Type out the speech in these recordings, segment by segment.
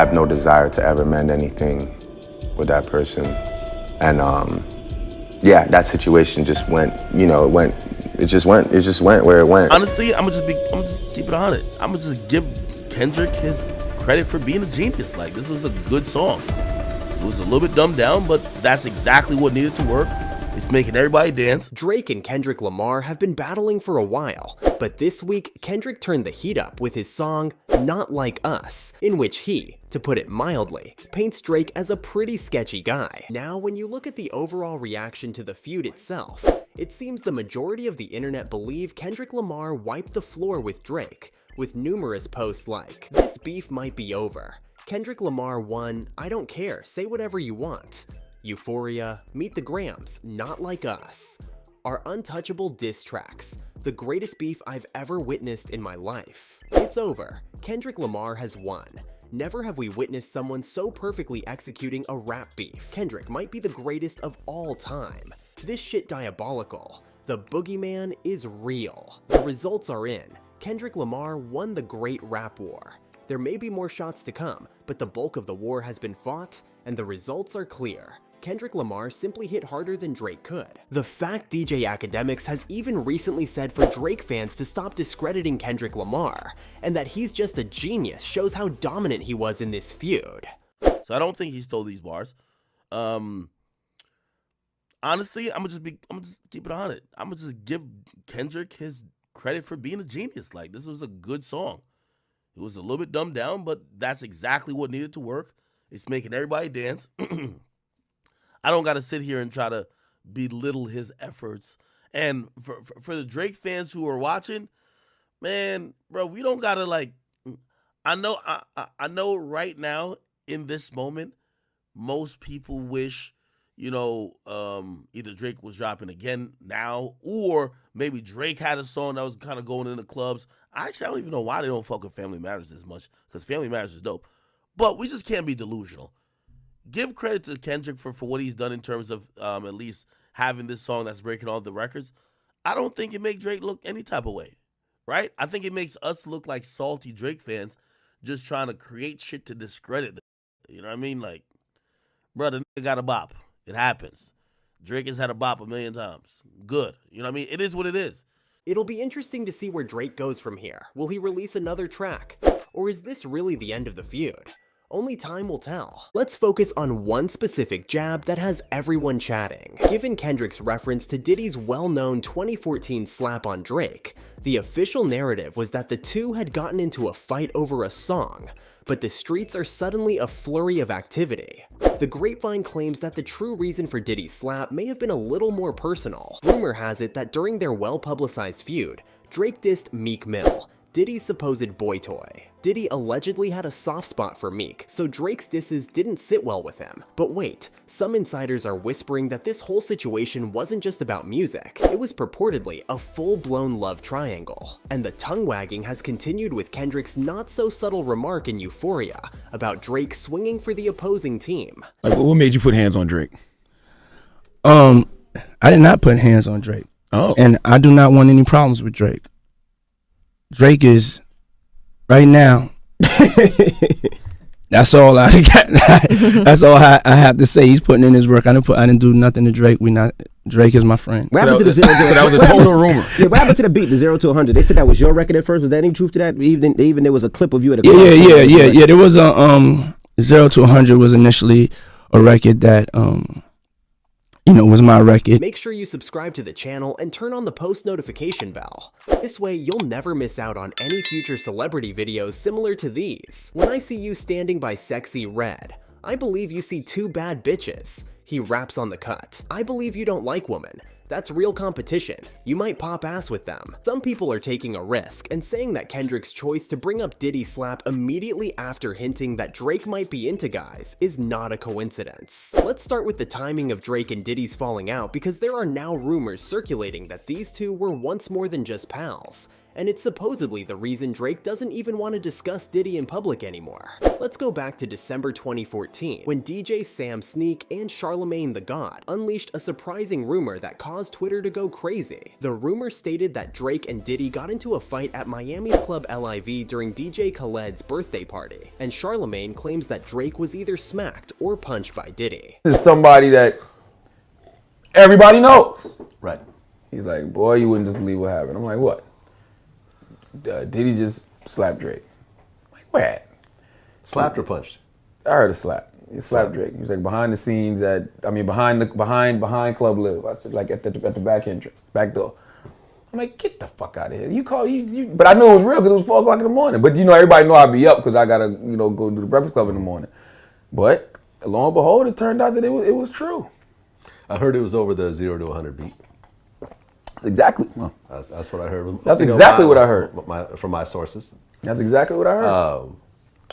have no desire to ever mend anything with that person. And yeah, that situation just went, it just went where it went. Honestly, I'm gonna just keep it 100. I'm gonna just give Kendrick his credit for being a genius. Like, this was a good song. It was a little bit dumbed down, but that's exactly what needed to work. It's making everybody dance. Drake and Kendrick Lamar have been battling for a while, but this week, Kendrick turned the heat up with his song, Not Like Us, in which he, to put it mildly, paints Drake as a pretty sketchy guy. Now, when you look at the overall reaction to the feud itself, it seems the majority of the internet believe Kendrick Lamar wiped the floor with Drake, with numerous posts like, "This beef might be over. Kendrick Lamar won, I don't care, say whatever you want. Euphoria, Meet the Grams, Not Like Us. Our untouchable diss tracks, the greatest beef I've ever witnessed in my life. It's over. Kendrick Lamar has won. Never have we witnessed someone so perfectly executing a rap beef. Kendrick might be the greatest of all time. This shit diabolical. The boogeyman is real. The results are in. Kendrick Lamar won the great rap war. There may be more shots to come, but the bulk of the war has been fought, and the results are clear. Kendrick Lamar simply hit harder than Drake could. The fact DJ ADMITS has even recently said for Drake fans to stop discrediting Kendrick Lamar, and that he's just a genius shows how dominant he was in this feud. So I don't think he stole these bars. Honestly, I'm gonna just keep it 100. I'm gonna just give Kendrick his credit for being a genius. Like, this was a good song. It was a little bit dumbed down, but that's exactly what needed to work. It's making everybody dance. I don't got to sit here and try to belittle his efforts. And for the Drake fans who are watching, man, bro, we don't got to, like, I know right now in this moment, most people wish, either Drake was dropping again now, or maybe Drake had a song that was kind of going in the clubs. I don't even know why they don't fuck with Family Matters as much, because Family Matters is dope. But we just can't be delusional. Give credit to Kendrick for what he's done in terms of at least having this song that's breaking all the records. I don't think it makes Drake look any type of way, right? I think it makes us look like salty Drake fans just trying to create shit to discredit them. You know what I mean? Like, brother, nigga got a bop. It happens. Drake has had a bop a million times. Good. You know what I mean? It is what it is. It'll be interesting to see where Drake goes from here. Will he release another track? Or is this really the end of the feud? Only time will tell. Let's focus on one specific jab that has everyone chatting. Given Kendrick's reference to Diddy's well-known 2014 slap on Drake, the official narrative was that the two had gotten into a fight over a song, but the streets are suddenly a flurry of activity. The grapevine claims that the true reason for Diddy's slap may have been a little more personal. Rumor has it that during their well-publicized feud, Drake dissed Meek Mill, Diddy's supposed boy toy. Diddy allegedly had a soft spot for Meek, so Drake's disses didn't sit well with him. But wait, some insiders are whispering that this whole situation wasn't just about music. It was purportedly a full-blown love triangle. And the tongue-wagging has continued with Kendrick's not-so-subtle remark in Euphoria about Drake swinging for the opposing team. Like, what made you put hands on Drake? I did not put hands on Drake. Oh. And I do not want any problems with Drake. Drake is, right now, that's all I got. That's all I have to say. He's putting in his work. I didn't do nothing to Drake. Drake is my friend. What happened to the that was a total rumor. Yeah, what happened to the beat, the 0 to 100? They said that was your record at first. Was there any truth to that? Even there was a clip of you at a Yeah. There was a 0 to 100 was initially a record that was my record. Make sure you subscribe to the channel and turn on the post notification bell. This way you'll never miss out on any future celebrity videos similar to these. When I see you standing by Sexy Red, I believe you see two bad bitches. He raps on the cut. I believe you don't like women. That's real competition. You might pop ass with them. Some people are taking a risk and saying that Kendrick's choice to bring up Diddy's slap immediately after hinting that Drake might be into guys is not a coincidence. Let's start with the timing of Drake and Diddy's falling out, because there are now rumors circulating that these two were once more than just pals, and it's supposedly the reason Drake doesn't even want to discuss Diddy in public anymore. Let's go back to December 2014, when DJ Sam Sneak and Charlemagne the God unleashed a surprising rumor that caused Twitter to go crazy. The rumor stated that Drake and Diddy got into a fight at Miami's club LIV during DJ Khaled's birthday party, and Charlemagne claims that Drake was either smacked or punched by Diddy. This is somebody that everybody knows. Right. He's like, boy, you wouldn't just believe what happened. I'm like, what? Diddy just slapped Drake. I'm like, where at? Slapped or punched? I heard a slap. He slapped Drake. He was like behind the scenes behind Club Live. I said like at the back entrance, back door. I'm like, get the fuck out of here. But I knew it was real because it was 4 o'clock in the morning. But everybody know I'd be up because I gotta, go do the Breakfast Club in the morning. But lo and behold, it turned out that it was true. I heard it was over the 0 to 100 beat. Exactly. That's what I heard. That's exactly what I heard. From my sources. That's exactly what I heard.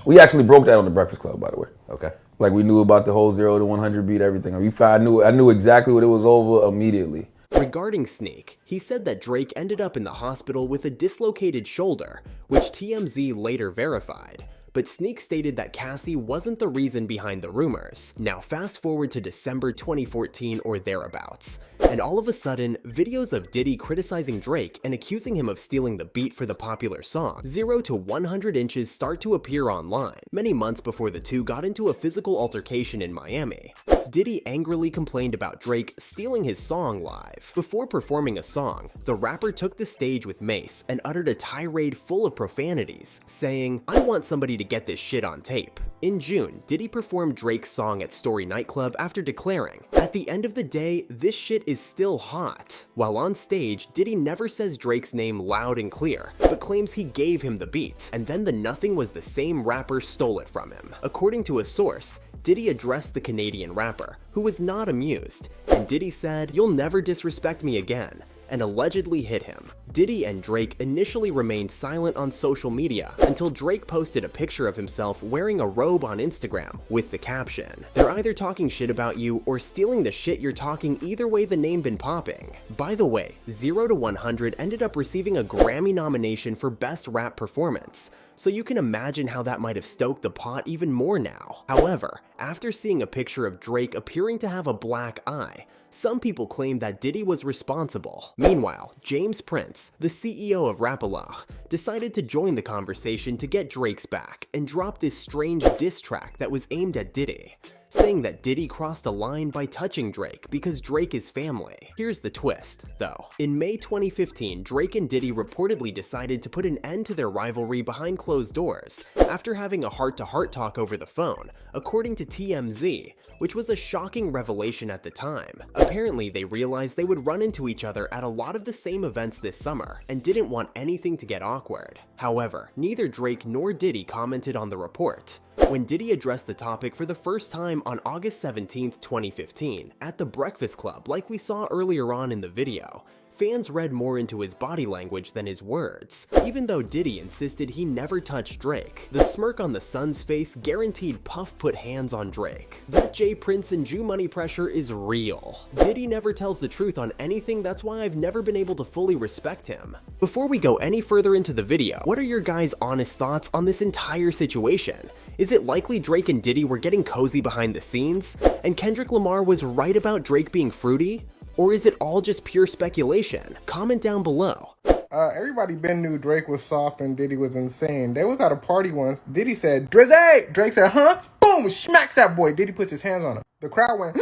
We actually broke that on the Breakfast Club, by the way. Okay. Like we knew about the whole 0 to 100 beat, everything. I knew exactly what it was over immediately. Regarding Sneak, he said that Drake ended up in the hospital with a dislocated shoulder, which TMZ later verified. But Sneak stated that Cassie wasn't the reason behind the rumors. Now fast forward to December 2014 or thereabouts, and all of a sudden, videos of Diddy criticizing Drake and accusing him of stealing the beat for the popular song 0 to 100 Inches start to appear online, many months before the two got into a physical altercation in Miami. Diddy angrily complained about Drake stealing his song live. Before performing a song, the rapper took the stage with Mace and uttered a tirade full of profanities, saying, "I want somebody to get this shit on tape." In June, Diddy performed Drake's song at Story nightclub after declaring, "At the end of the day, this shit is still hot." While on stage, Diddy never says Drake's name loud and clear, but claims he gave him the beat, and then the Nothing Was the Same rapper stole it from him. According to a source, Diddy addressed the Canadian rapper, who was not amused, and Diddy said, "You'll never disrespect me again," and allegedly hit him. Diddy and Drake initially remained silent on social media until Drake posted a picture of himself wearing a robe on Instagram with the caption, "They're either talking shit about you or stealing the shit you're talking, either way the name been popping." By the way, 0 to 100 ended up receiving a Grammy nomination for Best Rap Performance, so you can imagine how that might have stoked the pot even more now. However, after seeing a picture of Drake appearing to have a black eye, some people claim that Diddy was responsible. Meanwhile, James Prince, the CEO of Rapalach, decided to join the conversation to get Drake's back and drop this strange diss track that was aimed at Diddy, saying that Diddy crossed a line by touching Drake because Drake is family. Here's the twist, though. In May 2015, Drake and Diddy reportedly decided to put an end to their rivalry behind closed doors after having a heart-to-heart talk over the phone, according to TMZ, which was a shocking revelation at the time. Apparently, they realized they would run into each other at a lot of the same events this summer and didn't want anything to get awkward. However, neither Drake nor Diddy commented on the report. When Diddy addressed the topic for the first time on August 17, 2015, at the Breakfast Club like we saw earlier on in the video, fans read more into his body language than his words, even though Diddy insisted he never touched Drake. The smirk on the son's face guaranteed Puff put hands on Drake. That J Prince and Jew money pressure is real. Diddy never tells the truth on anything, that's why I've never been able to fully respect him. Before we go any further into the video, what are your guys' honest thoughts on this entire situation? Is it likely Drake and Diddy were getting cozy behind the scenes, and Kendrick Lamar was right about Drake being fruity? Or is it all just pure speculation? Comment down below. Everybody been knew Drake was soft and Diddy was insane. They was at a party once. Diddy said, "Drizzy!" Drake said, "Huh?" Boom! Smacks that boy. Diddy puts his hands on him. The crowd went,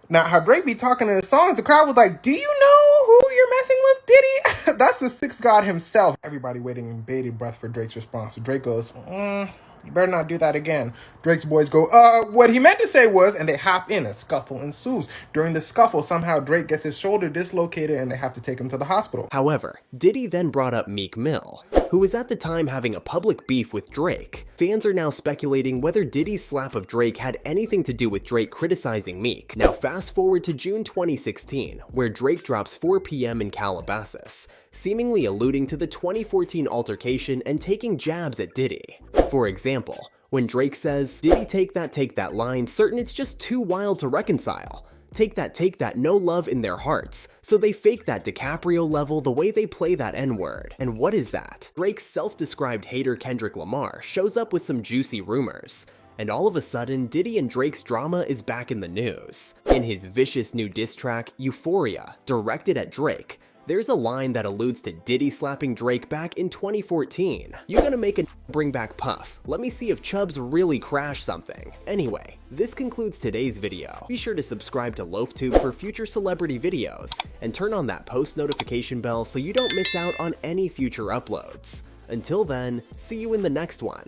now how Drake be talking in his songs, the crowd was like, "Do you know who you're messing with, Diddy?" That's the sixth god himself. Everybody waiting in bated breath for Drake's response. So Drake goes, "You better not do that again." Drake's boys go, what he meant to say was, and they hop in. A scuffle ensues. During the scuffle, somehow Drake gets his shoulder dislocated and they have to take him to the hospital. However, Diddy then brought up Meek Mill, who was at the time having a public beef with Drake. Fans are now speculating whether Diddy's slap of Drake had anything to do with Drake criticizing Meek. Now fast forward to June 2016, where Drake drops 4 p.m. in Calabasas, seemingly alluding to the 2014 altercation and taking jabs at Diddy. For example, when Drake says, "Diddy take that line, certain it's just too wild to reconcile." take that, no love in their hearts, so they fake that DiCaprio level the way they play that N-word. And what is that? Drake's self-described hater Kendrick Lamar shows up with some juicy rumors. And all of a sudden, Diddy and Drake's drama is back in the news. In his vicious new diss track, Euphoria, directed at Drake, there's a line that alludes to Diddy slapping Drake back in 2014. You gonna make a bring back Puff? Let me see if Chubbs really crashed something. Anyway, this concludes today's video. Be sure to subscribe to LoafTube for future celebrity videos, and turn on that post notification bell so you don't miss out on any future uploads. Until then, see you in the next one.